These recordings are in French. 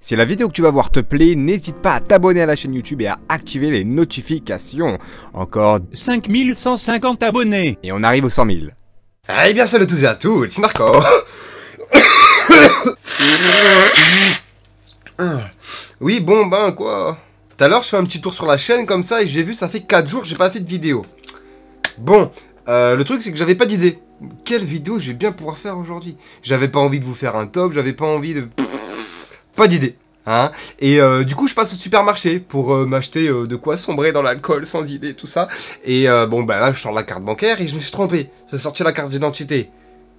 Si la vidéo que tu vas voir te plaît, n'hésite pas à t'abonner à la chaîne YouTube et à activer les notifications. Encore 5150 abonnés. et on arrive aux 100 000. Eh bien salut à tous et à toutes, c'est Marco. Oui bon ben quoi. Tout à l'heure je fais un petit tour sur la chaîne comme ça et j'ai vu ça fait 4 jours que j'ai pas fait de vidéo. Bon, le truc c'est que j'avais pas d'idée. Quelle vidéo je vais bien pouvoir faire aujourd'hui? J'avais pas envie de vous faire un top, j'avais pas envie de... Pas d'idée. Hein, et du coup je passe au supermarché pour m'acheter de quoi sombrer dans l'alcool sans idée, tout ça. Et bon bah là je sors la carte bancaire et je me suis trompé. J'ai sorti la carte d'identité.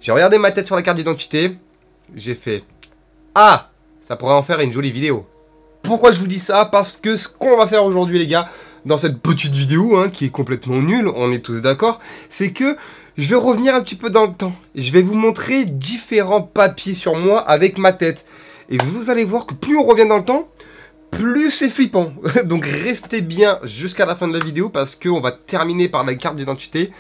J'ai regardé ma tête sur la carte d'identité. J'ai fait ah, ça pourrait en faire une jolie vidéo. Pourquoi je vous dis ça? Parce que ce qu'on va faire aujourd'hui les gars, dans cette petite vidéo hein, qui est complètement nulle, on est tous d'accord, c'est que je vais revenir un petit peu dans le temps. Et je vais vous montrer différents papiers sur moi avec ma tête. Et vous allez voir que plus on revient dans le temps, plus c'est flippant. Donc restez bien jusqu'à la fin de la vidéo parce qu'on va terminer par la carte d'identité.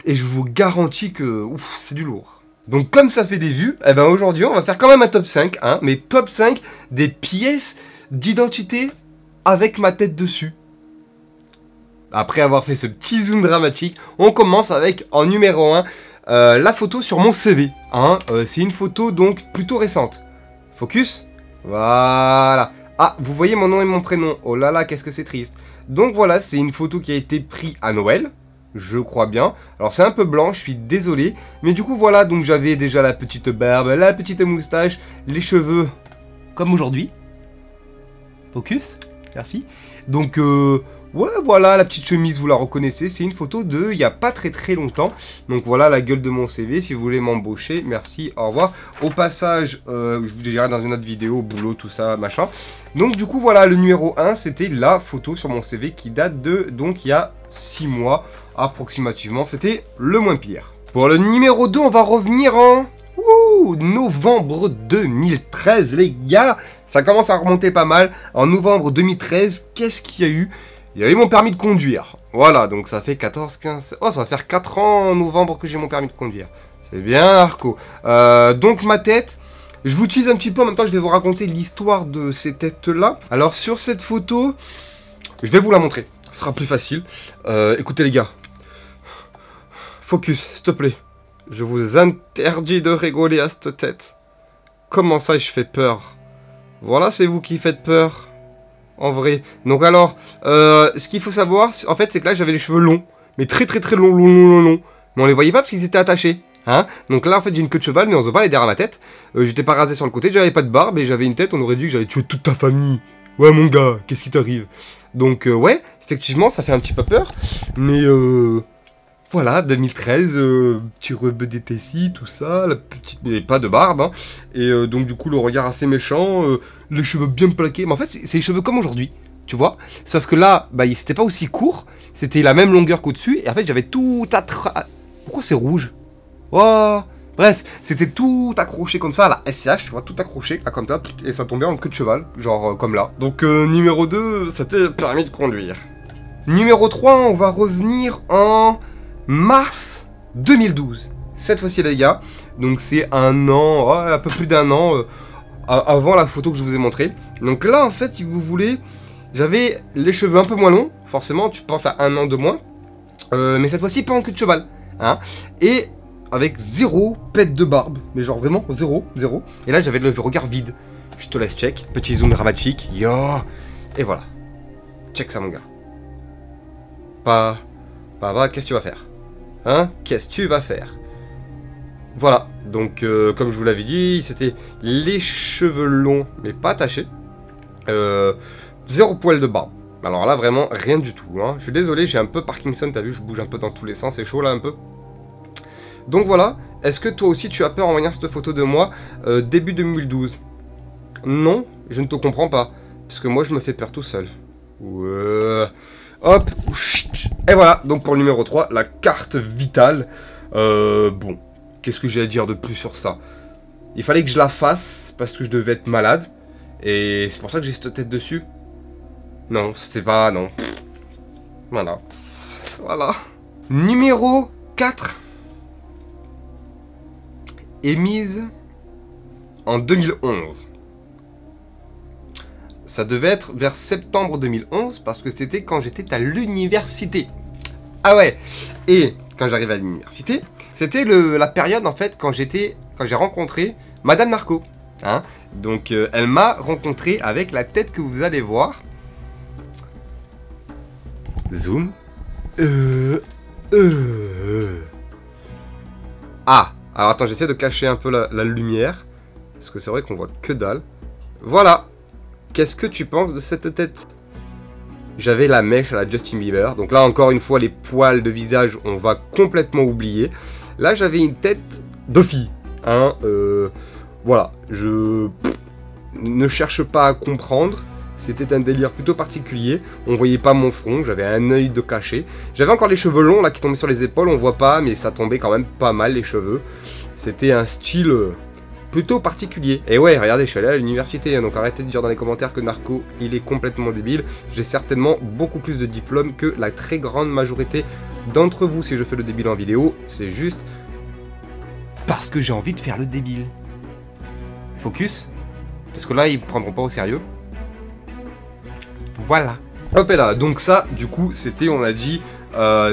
Et je vous garantis que ouf, c'est du lourd. Donc comme ça fait des vues, eh ben aujourd'hui on va faire quand même un top 5. Hein, mais top 5 des pièces d'identité avec ma tête dessus. Après avoir fait ce petit zoom dramatique, on commence avec en numéro 1 la photo sur mon CV. Hein, c'est une photo donc plutôt récente. Focus. Voilà. Ah, vous voyez mon nom et mon prénom. Oh là là, qu'est-ce que c'est triste. Donc voilà, c'est une photo qui a été prise à Noël. Je crois bien. Alors c'est un peu blanc, je suis désolé. Mais du coup voilà, donc j'avais déjà la petite barbe, la petite moustache, les cheveux comme aujourd'hui. Focus. Merci. Donc ouais, voilà, la petite chemise, vous la reconnaissez. C'est une photo de il n'y a pas très longtemps. Donc voilà la gueule de mon CV. Si vous voulez m'embaucher, merci, au revoir. Au passage, je vous dirai dans une autre vidéo, boulot, tout ça, machin. Donc du coup, voilà, le numéro 1, c'était la photo sur mon CV qui date de, donc il y a 6 mois approximativement. C'était le moins pire. Pour le numéro 2, on va revenir en... novembre 2013, les gars. Ça commence à remonter pas mal. En novembre 2013, qu'est-ce qu'il y a eu? Il y a eu mon permis de conduire. Voilà, donc ça fait 14, 15... Oh, ça va faire 4 ans en novembre que j'ai mon permis de conduire. C'est bien, Arco. Donc ma tête, je vous tease un petit peu. En même temps, je vais vous raconter l'histoire de ces têtes-là. Alors, sur cette photo, je vais vous la montrer. Ce sera plus facile. Écoutez, les gars. Focus, s'il te plaît. Je vous interdis de rigoler à cette tête. Comment ça, je fais peur? Voilà, c'est vous qui faites peur. En vrai. Donc alors, ce qu'il faut savoir, en fait, c'est que là, j'avais les cheveux longs. Mais très longs. Mais on les voyait pas parce qu'ils étaient attachés. Hein? Donc là, en fait, j'ai une queue de cheval, mais on se voit pas les derrière ma tête. J'étais pas rasé sur le côté, j'avais pas de barbe et j'avais une tête, on aurait dit que j'allais tuer toute ta famille. Ouais, mon gars, qu'est-ce qui t'arrive? Donc, ouais, effectivement, ça fait un petit peu peur. Mais, voilà, 2013, petit rebeu d'été-ci, tout ça, la petite... mais pas de barbe, hein. Et donc du coup, le regard assez méchant, les cheveux bien plaqués. Mais en fait, c'est les cheveux comme aujourd'hui, tu vois. Sauf que là, bah, c'était pas aussi court, c'était la même longueur qu'au-dessus, et en fait, j'avais tout Pourquoi c'est rouge? Oh, bref, c'était tout accroché comme ça, à la SCH, tu vois, tout accroché, là, comme ça, et ça tombait en queue de cheval, genre comme là. Donc, numéro 2, c'était le permis de conduire. Numéro 3, on va revenir en... mars 2012, cette fois-ci les gars, donc c'est un an, un peu plus d'un an avant la photo que je vous ai montrée. Donc là en fait si vous voulez, j'avais les cheveux un peu moins longs, forcément tu penses à un an de moins, mais cette fois-ci pas en queue de cheval, hein, et avec zéro pète de barbe, mais genre vraiment zéro, et là j'avais le regard vide. Je te laisse check, petit zoom dramatique, yo, et voilà, check ça mon gars. Qu'est-ce que tu vas faire? Hein? Qu'est-ce que tu vas faire? Voilà, donc comme je vous l'avais dit, c'était les cheveux longs, mais pas attachés. Zéro poil de barbe. Alors là, vraiment, rien du tout. Hein. Je suis désolé, j'ai un peu Parkinson, t'as vu, je bouge un peu dans tous les sens, c'est chaud là un peu. Donc voilà, est-ce que toi aussi tu as peur en voyant cette photo de moi début 2012? Non, je ne te comprends pas, parce que moi je me fais peur tout seul. Hop, et voilà, donc pour le numéro 3, la carte vitale. Bon, qu'est-ce que j'ai à dire de plus sur ça? Il fallait que je la fasse parce que je devais être malade. Et c'est pour ça que j'ai cette tête dessus. Non, c'était pas... non. Voilà. Voilà. Numéro 4. Émise en 2011. Ça devait être vers septembre 2011 parce que c'était quand j'étais à l'université. Ah ouais. Et quand j'arrivais à l'université, c'était la période en fait quand j'ai rencontré Madame Narco. Hein, donc elle m'a rencontré avec la tête que vous allez voir. Zoom. Ah, alors attends, j'essaie de cacher un peu la lumière. Parce que c'est vrai qu'on voit que dalle. Voilà. Qu'est-ce que tu penses de cette tête? J'avais la mèche à la Justin Bieber. Donc là, encore une fois, les poils de visage, on va complètement oublier. Là, j'avais une tête de fille. Hein, voilà. Ne cherche pas à comprendre. C'était un délire plutôt particulier. On voyait pas mon front, j'avais un œil de caché. J'avais encore les cheveux longs là qui tombaient sur les épaules, on voit pas, mais ça tombait quand même pas mal les cheveux. C'était un style plutôt particulier. Et ouais, regardez, je suis allé à l'université, hein, donc arrêtez de dire dans les commentaires que Narco, il est complètement débile. J'ai certainement beaucoup plus de diplômes que la très grande majorité d'entre vous. Si je fais le débile en vidéo, c'est juste parce que j'ai envie de faire le débile. Focus, parce que là, ils me prendront pas au sérieux. Voilà. Hop et là, donc ça, du coup, c'était, on a dit,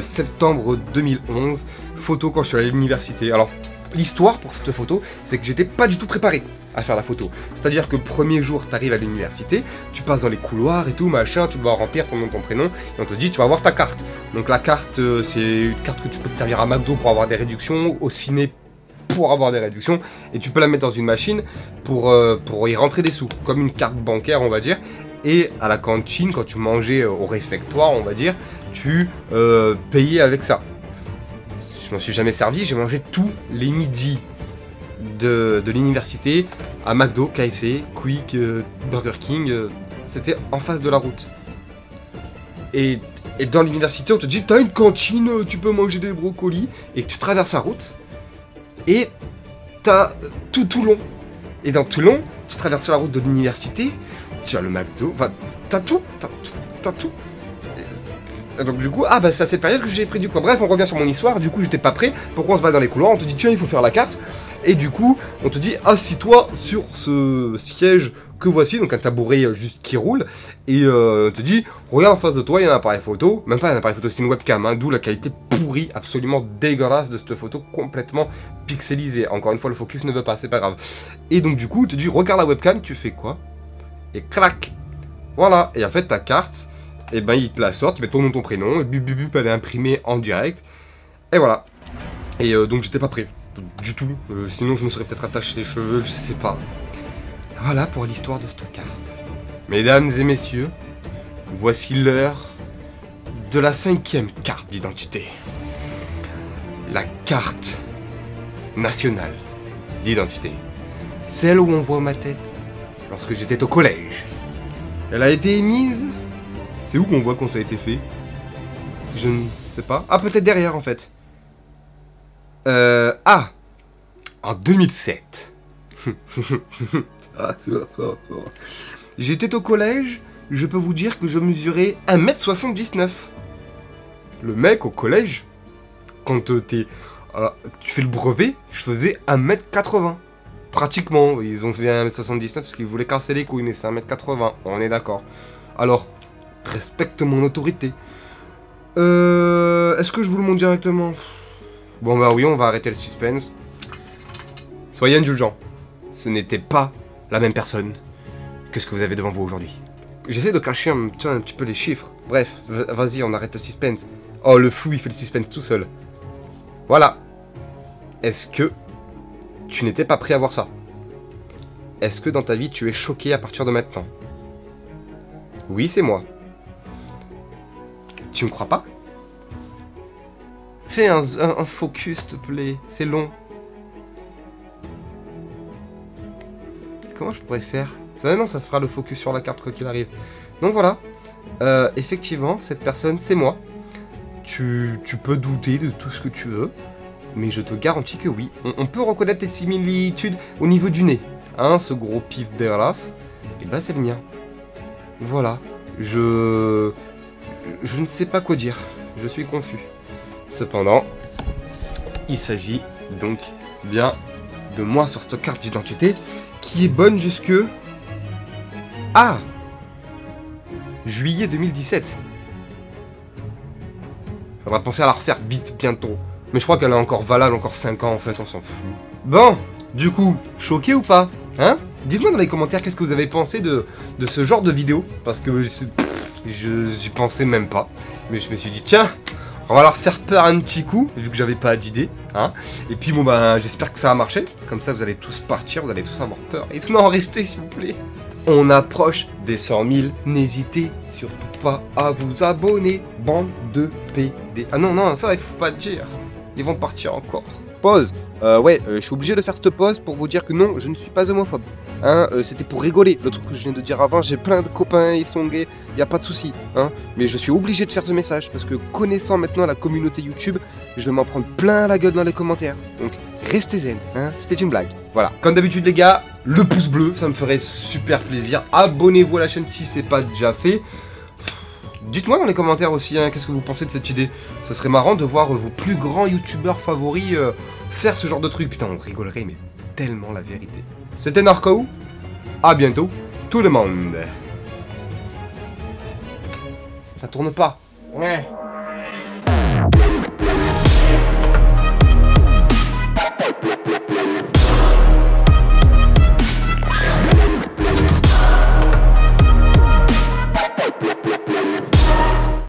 septembre 2011, photo quand je suis allé à l'université. Alors, l'histoire pour cette photo, c'est que j'étais pas du tout préparé à faire la photo. C'est-à-dire que premier jour, tu arrives à l'université, tu passes dans les couloirs et tout, machin, tu dois remplir ton nom, ton prénom, et on te dit, tu vas avoir ta carte. Donc la carte, c'est une carte que tu peux te servir à McDo pour avoir des réductions, au ciné pour avoir des réductions, et tu peux la mettre dans une machine pour y rentrer des sous, comme une carte bancaire, on va dire. Et à la cantine, quand tu mangeais au réfectoire, on va dire, tu payais avec ça. Je m'en suis jamais servi, j'ai mangé tous les midis de l'université à McDo, KFC, Quick, Burger King, c'était en face de la route. Et dans l'université, on te dit, t'as une cantine, tu peux manger des brocolis, et tu traverses la route, et t'as tout Toulon. Et dans Toulon, tu traverses la route de l'université, tu as le McDo, enfin, t'as tout. Et donc du coup, ah bah c'est à cette période que j'ai pris du poids. Bref, on revient sur mon histoire, du coup j'étais pas prêt. Pourquoi on se bat dans les couloirs? On te dit tiens, il faut faire la carte. Et du coup, on te dit assis-toi sur ce siège que voici, donc un tabouret juste qui roule. Et on te dit, regarde en face de toi, il y a un appareil photo. Même pas un appareil photo, c'est une webcam, hein, d'où la qualité pourrie, absolument dégueulasse de cette photo, complètement pixelisée. Encore une fois, le focus ne veut pas, c'est pas grave. Et donc du coup, on te dit, regarde la webcam, tu fais quoi? Et clac. Voilà, et en fait ta carte, et ben il te la sort, tu mets ton nom, ton prénom, et bup bup bup, elle est imprimée en direct. Et voilà. Et donc j'étais pas prêt, du tout. Sinon je me serais peut-être attaché les cheveux, je sais pas. Voilà pour l'histoire de cette carte. Mesdames et messieurs, voici l'heure de la 5e carte d'identité. La carte nationale d'identité. Celle où on voit ma tête lorsque j'étais au collège. Elle a été émise. C'est où qu'on voit quand ça a été fait? Je ne sais pas. Ah, peut-être derrière en fait. Ah, en 2007. J'étais au collège. Je peux vous dire que je mesurais 1m79. Le mec au collège, quand tu fais le brevet, je faisais 1m80. Pratiquement, ils ont fait 1m79 parce qu'ils voulaient casser les couilles, mais c'est 1m80, on est d'accord. Alors, respecte mon autorité. Est-ce que je vous le montre directement? Bon bah oui, on va arrêter le suspense. Soyez indulgents. Ce n'était pas la même personne que ce que vous avez devant vous aujourd'hui. J'essaie de cacher un petit peu les chiffres. Bref, vas-y, on arrête le suspense. Oh, le flou, il fait le suspense tout seul. Voilà. Est-ce que tu n'étais pas prêt à voir ça? Est-ce que dans ta vie, tu es choqué à partir de maintenant? Oui, c'est moi. Tu me crois pas? Fais un focus, s'il te plaît. C'est long. Comment je pourrais faire? Ça, non, ça fera le focus sur la carte quoi qu'il arrive. Donc voilà. Effectivement, cette personne, c'est moi. Tu peux douter de tout ce que tu veux. Mais je te garantis que oui. On peut reconnaître les similitudes au niveau du nez. Hein, ce gros pif dégueulasse. Et bah, c'est le mien. Voilà. Je ne sais pas quoi dire. Je suis confus. Cependant, il s'agit donc bien de moi sur cette carte d'identité qui est bonne jusque... Ah! juillet 2017. Faudra penser à la refaire vite, bientôt. Mais je crois qu'elle est encore valable, encore 5 ans en fait, on s'en fout. Bon, du coup, choqué ou pas? Hein? Dites-moi dans les commentaires qu'est-ce que vous avez pensé de ce genre de vidéo. Parce que j'y pensais même pas. Mais je me suis dit, tiens, on va leur faire peur un petit coup, vu que j'avais pas d'idée. Hein? Et puis bon ben, j'espère que ça a marché. Comme ça, vous allez tous partir, vous allez tous avoir peur. Et non, restez s'il vous plaît. On approche des 100 000, n'hésitez surtout pas à vous abonner, bande de PD. Ah non, non, ça il faut pas dire, ils vont partir encore. Pause, je suis obligé de faire cette pause pour vous dire que non, je ne suis pas homophobe. Hein, c'était pour rigoler, le truc que je viens de dire avant, j'ai plein de copains, ils sont gays, y a pas de souci. Hein, mais je suis obligé de faire ce message, parce que connaissant maintenant la communauté YouTube, je vais m'en prendre plein la gueule dans les commentaires. Donc, restez zen, hein, c'était une blague. Voilà, comme d'habitude les gars, le pouce bleu, ça me ferait super plaisir. Abonnez-vous à la chaîne si c'est pas déjà fait. Dites-moi dans les commentaires aussi, hein, qu'est-ce que vous pensez de cette idée. Ce serait marrant de voir vos plus grands youtubeurs favoris faire ce genre de truc. Putain, on rigolerait, mais tellement la vérité. C'était Narco, à bientôt, tout le monde. Ça tourne pas. Ouais.